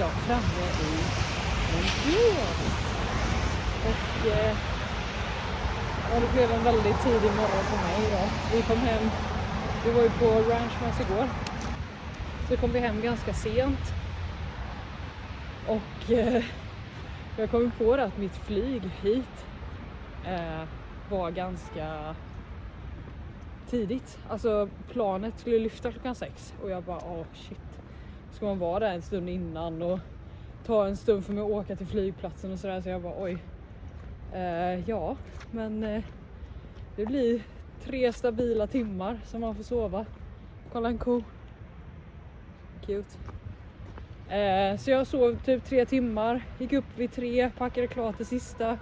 jag framme i Montreal. Och det blev en väldigt tidig morgon för mig idag. Vi kom hem, vi var ju på Ranchmas igår. Så kom vi hem ganska sent. Och jag kom på att mitt flyg hit var ganska tidigt. Alltså planet skulle lyfta klockan 6 och jag bara shit. Ska man vara där en stund innan och ta en stund för mig att åka till flygplatsen och sådär, så jag bara ja, men det blir 3 stabila timmar som man får sova. Kolla en ko. Cute. Så jag sov typ 3 timmar, gick upp vid 3, packade klart det sista,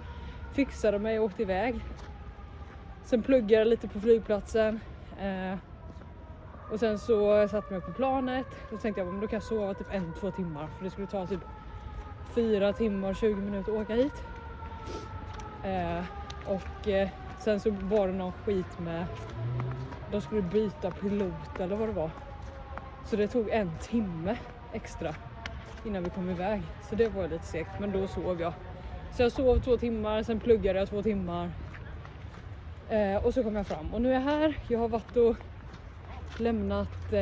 fixade mig och åkte iväg. Sen pluggade jag lite på flygplatsen och sen så satt jag på planet och tänkte jag, men då kan jag sova typ 1-2 timmar, för det skulle ta typ 4 timmar och 20 minuter att åka hit. Och sen så var det någon skit med, de skulle byta pilot eller vad det var. Så det tog 1 timme extra innan vi kom iväg. Så det var lite segt, men då sov jag. Så jag sov 2 timmar, sen pluggade jag 2 timmar. Och så kom jag fram. Och nu är jag här. Jag har varit och lämnat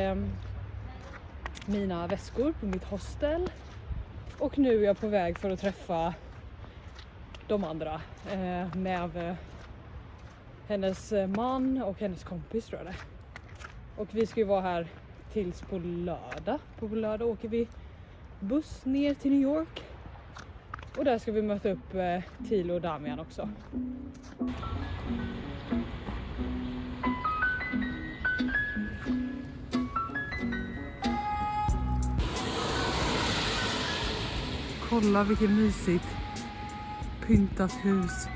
mina väskor på mitt hostel. Och nu är jag på väg för att träffa de andra. Med hennes man och hennes kompis, tror jag det. Och vi ska ju vara här tills på lördag. På lördag åker vi buss ner till New York. Och där ska vi möta upp Tilo och Damian också. Kolla vilket mysigt pyntat hus.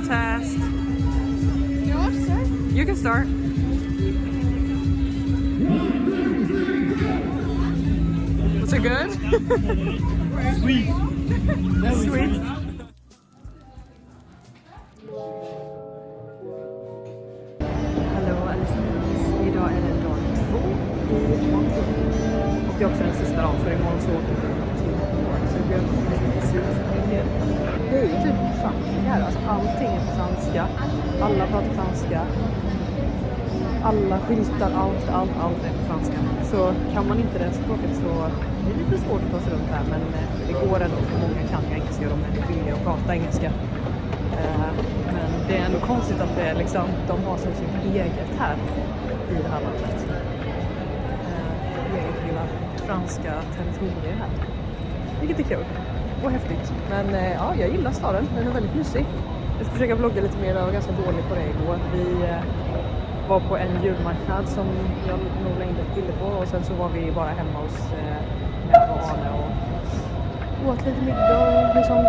Test. You can start. Was it good? Sweet. Sweet. Hallå allesammans. Idag är det dag 2 i Montreal. Och det är också den sista dagen, för imorgon så åker vi till New York. Så vi har kommit lite sent. Det är ju typ Frankrike här. Alltså allting är på franska. Alla pratar franska. Alla skyltar, allt är på franska. Så kan man inte det språket så är det lite svårt att ta sig runt här. Men det går ändå, för många kan ju engelska och de är villiga att prata engelska. Men det är ändå konstigt att det är liksom, de har som sitt eget här i det här landet. Eget lilla franska territorier här. Vilket är kul och häftigt. Men ja, jag gillar staden. Den är väldigt mysig. Jag ska försöka vlogga lite mer. Jag var ganska dålig på det igår. Vi var på en julmarknad som jag nog la in ett bilder på. Och sen så var vi bara hemma hos mig och Arne och åt lite middag och liksom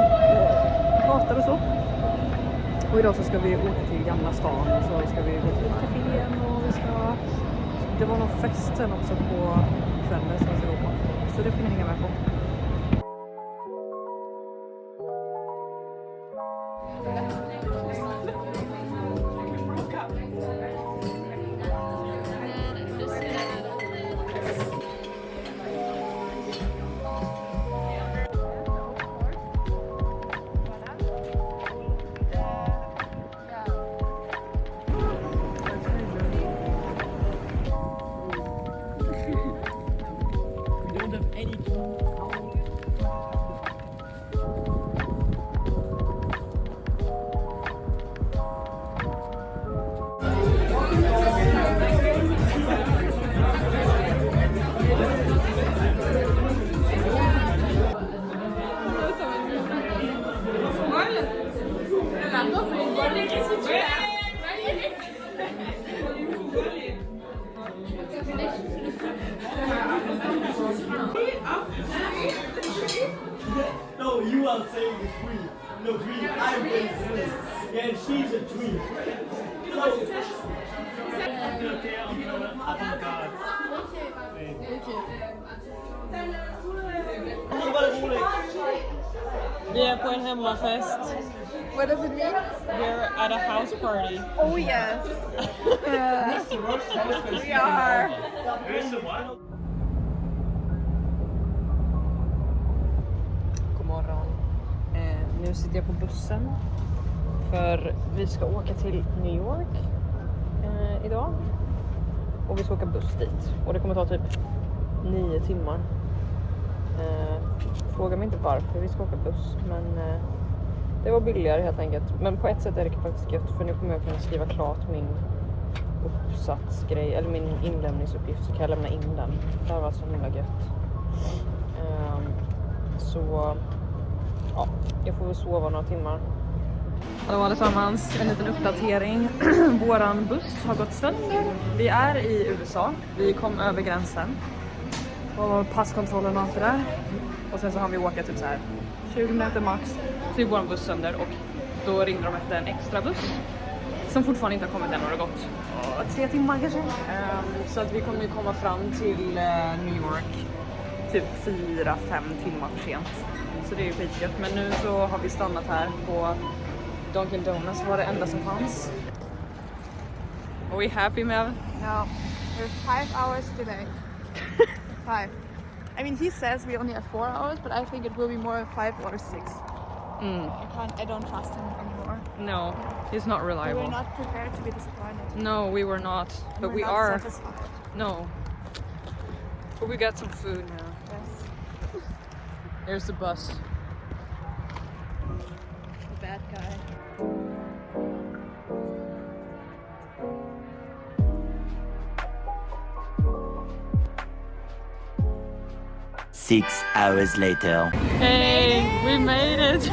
pratade och så. Och idag så ska vi åka till Gamla stan och så ska vi gå till kafén och vi ska det var någon festen också på kvällen som jag ska gå på. Så det får ni hänga med på. No, you are saying queen. No, queen. I'm saying queen. Yeah, she's a queen. Vi är på en hemmafest. What does it mean? We're at a house party. Oh yes. We are. God morgon. Nu sitter jag på bussen. För vi ska åka till New York idag. Och vi ska åka buss dit. Och det kommer ta typ 9 timmar. Fråga mig inte varför vi ska åka buss. Men det var billigare helt enkelt. Men på ett sätt är det faktiskt gött. För nu kommer jag kunna skriva klart min uppsatsgrej. Eller min inlämningsuppgift. Så kan jag lämna in den. Det här var så himla gött. Så ja, jag får väl sova några timmar. Hallå allesammans, en liten uppdatering. Våran buss har gått sönder. Vi är i USA. Vi kom över gränsen. Och passkontrollen och allt det där. Och sen så har vi åkat typ så här 20 minuter max till våran buss sönder. Och då ringde de efter en extra buss. Som fortfarande inte har kommit än, och det har gått 3 timmar kanske. Så att vi kommer ju komma fram till New York typ 4-5 timmar för sent. Så det är ju skitgött. Men nu så har vi stannat här på Dunkin' Donuts, var det enda som fanns. Are we happy, Mel? No, we're 5 hours delay. 5. I mean, he says we only have 4 hours, but I think it will be more 5 or 6. I don't trust him anymore. No, he's not We reliable. were not prepared to be disappointed. No, we were not. But we not are. satisfied. No. But we got some food now. Yes. There's the bus. The bad guy. Six hours later. Hey, we made it.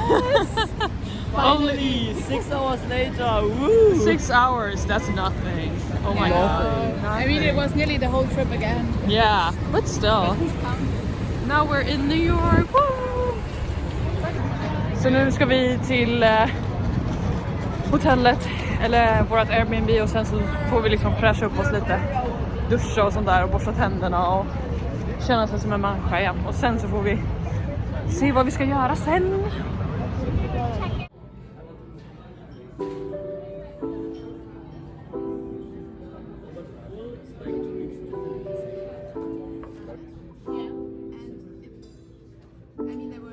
Finally, 6 hours later. Woo! 6 hours, that's nothing. Oh my god. I mean, it was nearly the whole trip again. Yeah, but still. Now we're in New York. Woo! Så nu ska vi till hotellet, eller vårt Airbnb, och sen så får vi liksom fräscha upp oss lite. Duscha och sånt där och borsta tänderna och känna sig som en människa igen. Och sen så får vi se vad vi ska göra sen. I mean, there were.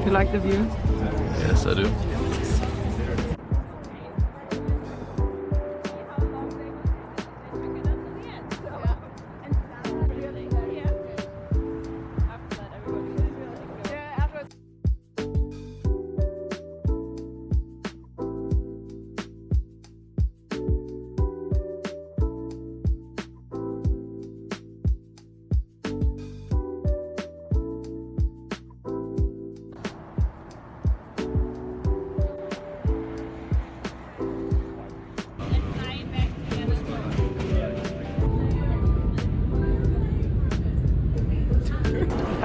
You like the view? Yes, I do.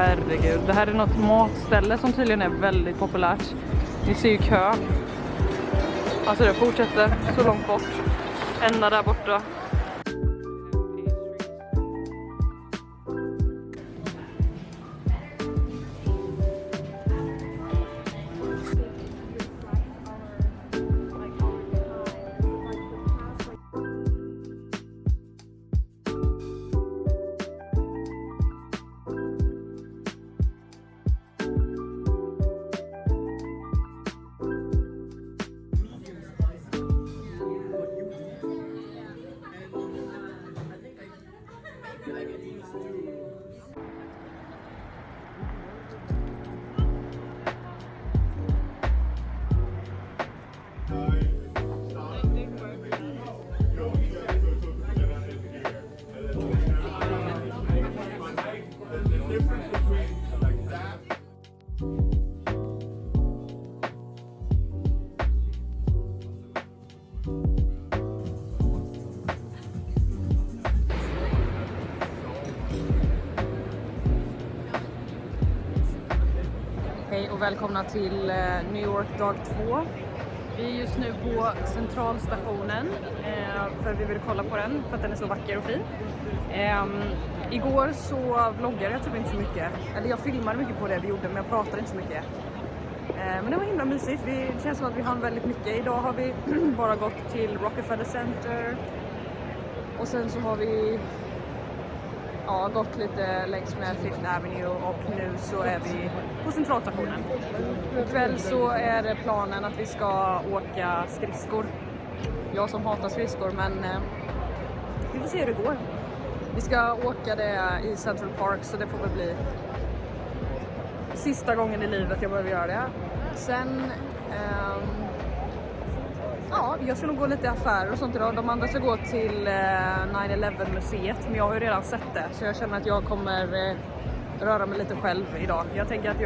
herregud. Det här är något matställe som tydligen är väldigt populärt. Ni ser ju kö. Alltså det fortsätter så långt bort. Ända där borta. Hej och välkomna till New York dag 2. Vi är just nu på centralstationen för vi vill kolla på den för att den är så vacker och fin. Igår så vloggade jag typ inte så mycket. Eller jag filmade mycket på det vi gjorde men jag pratade inte så mycket. Men det var himla mysigt. Det känns som att vi hann väldigt mycket. Idag har vi bara gått till Rockefeller Center. Och sen så har vi gått lite längs med Fifth Avenue och nu så är vi på centralstationen. Ikväll så är det planen att vi ska åka skridskor. Jag som hatar skridskor men vi får se hur det går. Vi ska åka det i Central Park så det får väl bli sista gången i livet jag behöver göra det. Sen jag ska nog gå lite i affärer och sånt idag. De andra ska gå till 9/11 museet men jag har ju redan sett det så jag känner att jag kommer röra mig lite själv idag. Jag tänker att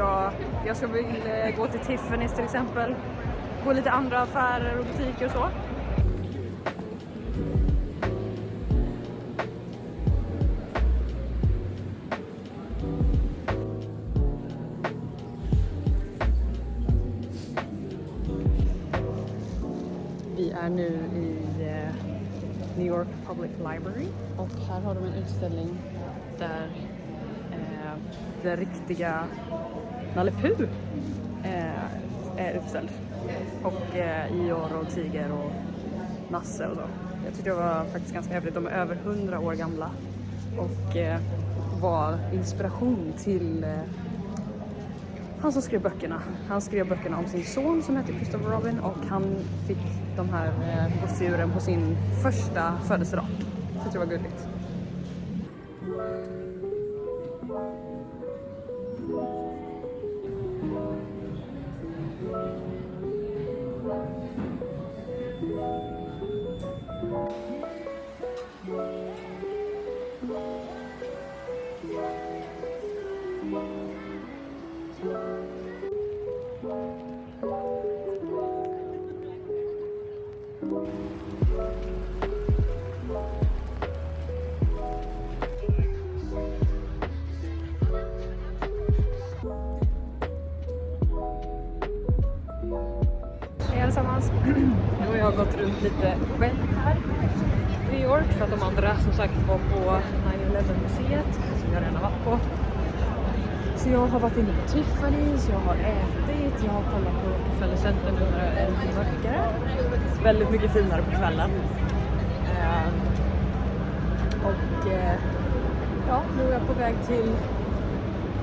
jag ska vilja gå till Tiffany's till exempel. Gå lite andra affärer och butiker och så. Vi är nu i New York Public Library och här har de en utställning där den riktiga Nalle Puh är utställd. Och Ior och Tiger och Nasse och så. Jag tyckte det var faktiskt ganska häftigt. De är över 100 år gamla och var inspiration till han som skrev böckerna. Han skrev böckerna om sin son som heter Christopher Robin och han fick de här gosedjuren på sin första födelsedag. Så det var gulligt. Hej allesammans! Nu har jag gått runt lite själv här i New York för att de andra som sagt var på 9/11 museet som jag redan har varit på. Så jag har varit inne på Tiffany's, jag har ätit, jag har kollat på Rockefeller Center nu när det är lite mörkare. Väldigt mycket finare på kvällen. Nu är jag på väg till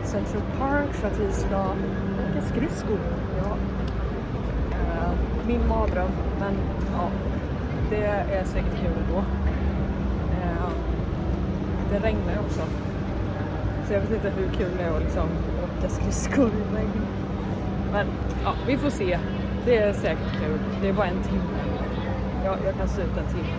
Central Park för att vi ska åka skridskor. Ja. Min mardröm, men ja, det är säkert kul då. Det regnar ju också. Så jag vet inte hur kul det är att liksom åka skridskor i regn. Men ja, vi får se. Det är säkert kul. Det är bara en timme. Ja, jag kan se ut en timme.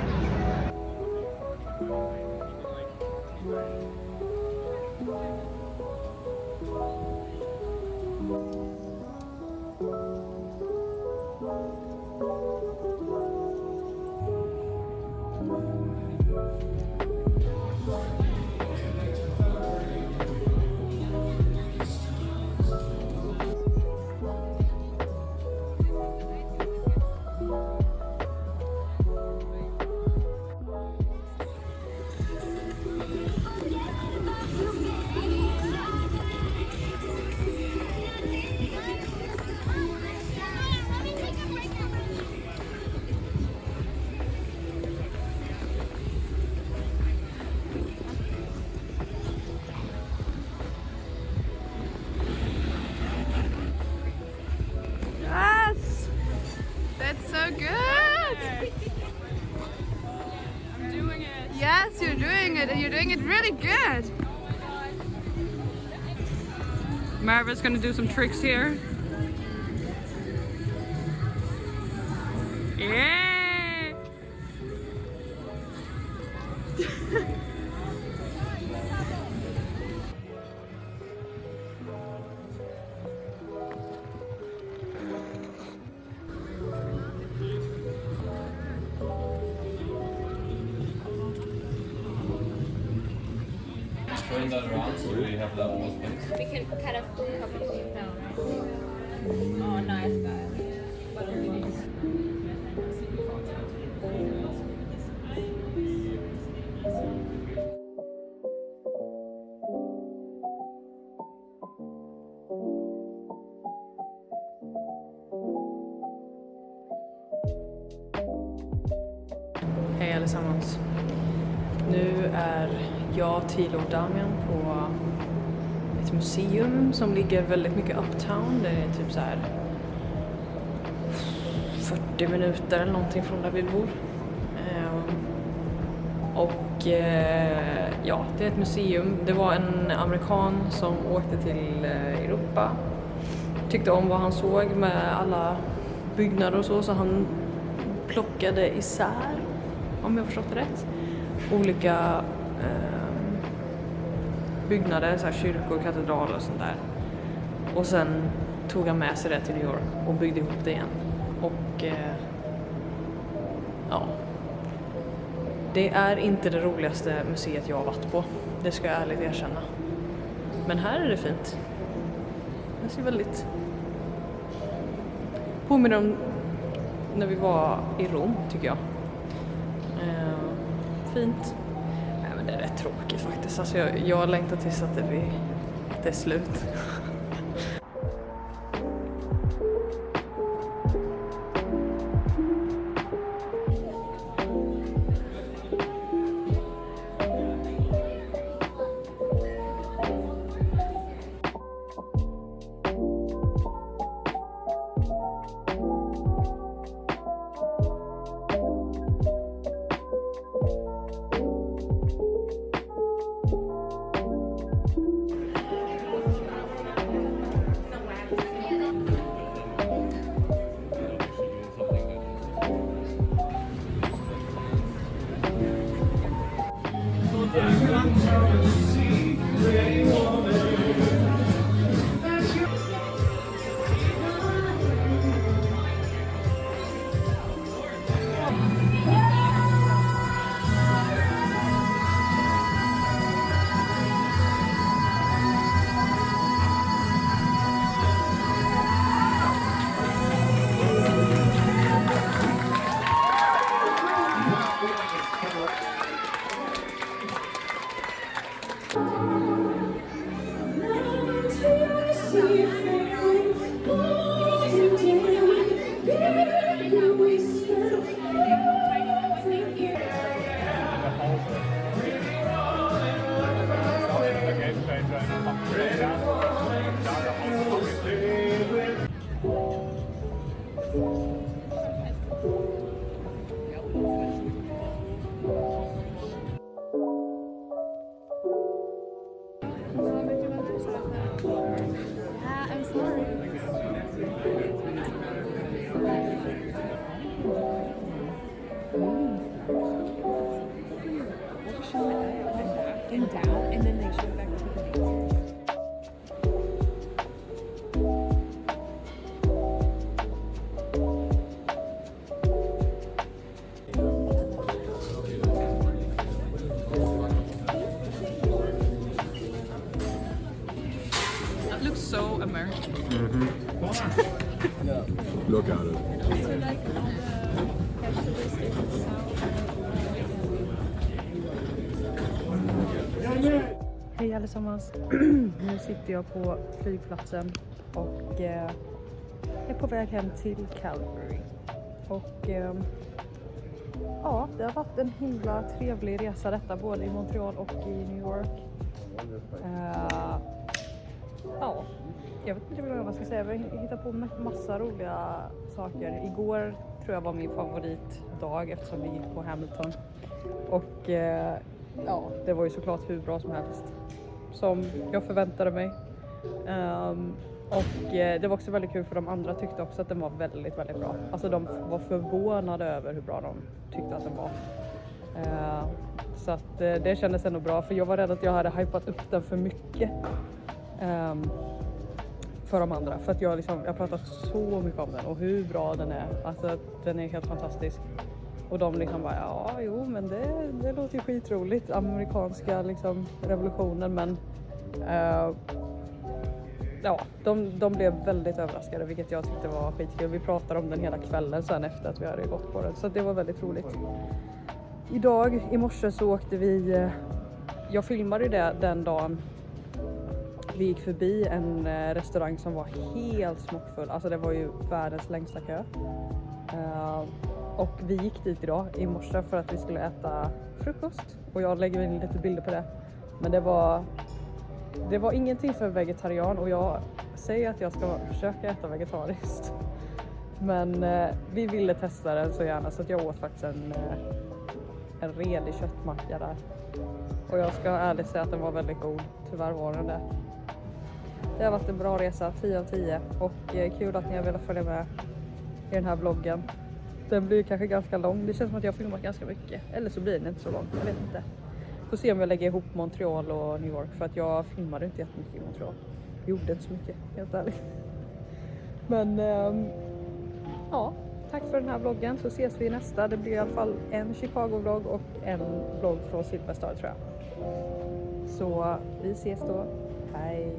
really good. Marva's gonna do some tricks here. Yeah! Turn that around so we have that more space. We can kind of help you down, right? Oh, nice guy. But only this. Hej allesammans. Nu är jag, Tilo och Damian på ett museum som ligger väldigt mycket uptown. Det är typ så här 40 minuter eller någonting från där vi bor. Ja, det är ett museum. Det var en amerikan som åkte till Europa. Tyckte om vad han såg med alla byggnader och så han plockade isär, om jag förstått det rätt, olika byggnader, så här kyrkor, katedraler och sånt där. Och sen tog han med sig det till New York och byggde ihop det igen. Och ja, det är inte det roligaste museet jag har varit på. Det ska jag ärligt erkänna. Men här är det fint. Det ser väldigt påminner om när vi var i Rom, tycker jag. Fint. Nej, men det är rätt tråkigt faktiskt. Alltså jag längtar tills att det är slut. So American. Look at it. Hej allesammans. Nu sitter jag på flygplatsen och är på väg hem till Calgary. Och ja, det har varit en himla trevlig resa detta, både i Montreal och i New York. Ja, jag vet inte vad man ska säga. Vi hittar på massa roliga saker. Igår tror jag var min favoritdag eftersom vi gick på Hamilton. Och ja, det var ju såklart hur bra som helst. Som jag förväntade mig. Och det var också väldigt kul för de andra tyckte också att den var väldigt, väldigt bra. Alltså de var förvånade över hur bra de tyckte att den var. Så att det kändes ändå bra, för jag var rädd att jag hade hypat upp den för mycket för de andra. För att jag pratat så mycket om den och hur bra den är. Alltså den är helt fantastisk. Och de liksom bara, ja jo men det låter ju skitroligt. Amerikanska liksom revolutionen, men ja, de blev väldigt överraskade, vilket jag tyckte var skitkul. Vi pratade om den hela kvällen sen efter att vi hade gått på den, så det var väldigt roligt. I morse så åkte vi, jag filmade det den dagen vi gick förbi en restaurang som var helt smockfull. Alltså det var ju världens längsta kö. Och vi gick dit idag i morse för att vi skulle äta frukost. Och jag lägger in lite bilder på det. Men det var ingenting för vegetarian, och jag säger att jag ska försöka äta vegetariskt. Men vi ville testa den så gärna, så att jag åt faktiskt en redig köttmacka där. Och jag ska ärligt säga att den var väldigt god. Tyvärr var den det. Det har varit en bra resa, 10 av 10. Och kul att ni har velat följa med i den här vloggen. Den blir kanske ganska lång. Det känns som att jag har filmat ganska mycket. Eller så blir den inte så lång, jag vet inte. Får se om jag lägger ihop Montreal och New York. För att jag filmade inte jättemycket i Montreal. Jag gjorde inte så mycket, helt ärligt. Men ja, tack för den här vloggen. Så ses vi i nästa. Det blir i alla fall en Chicago-vlogg och en vlogg från Silverstar, tror jag. Så vi ses då. Hej!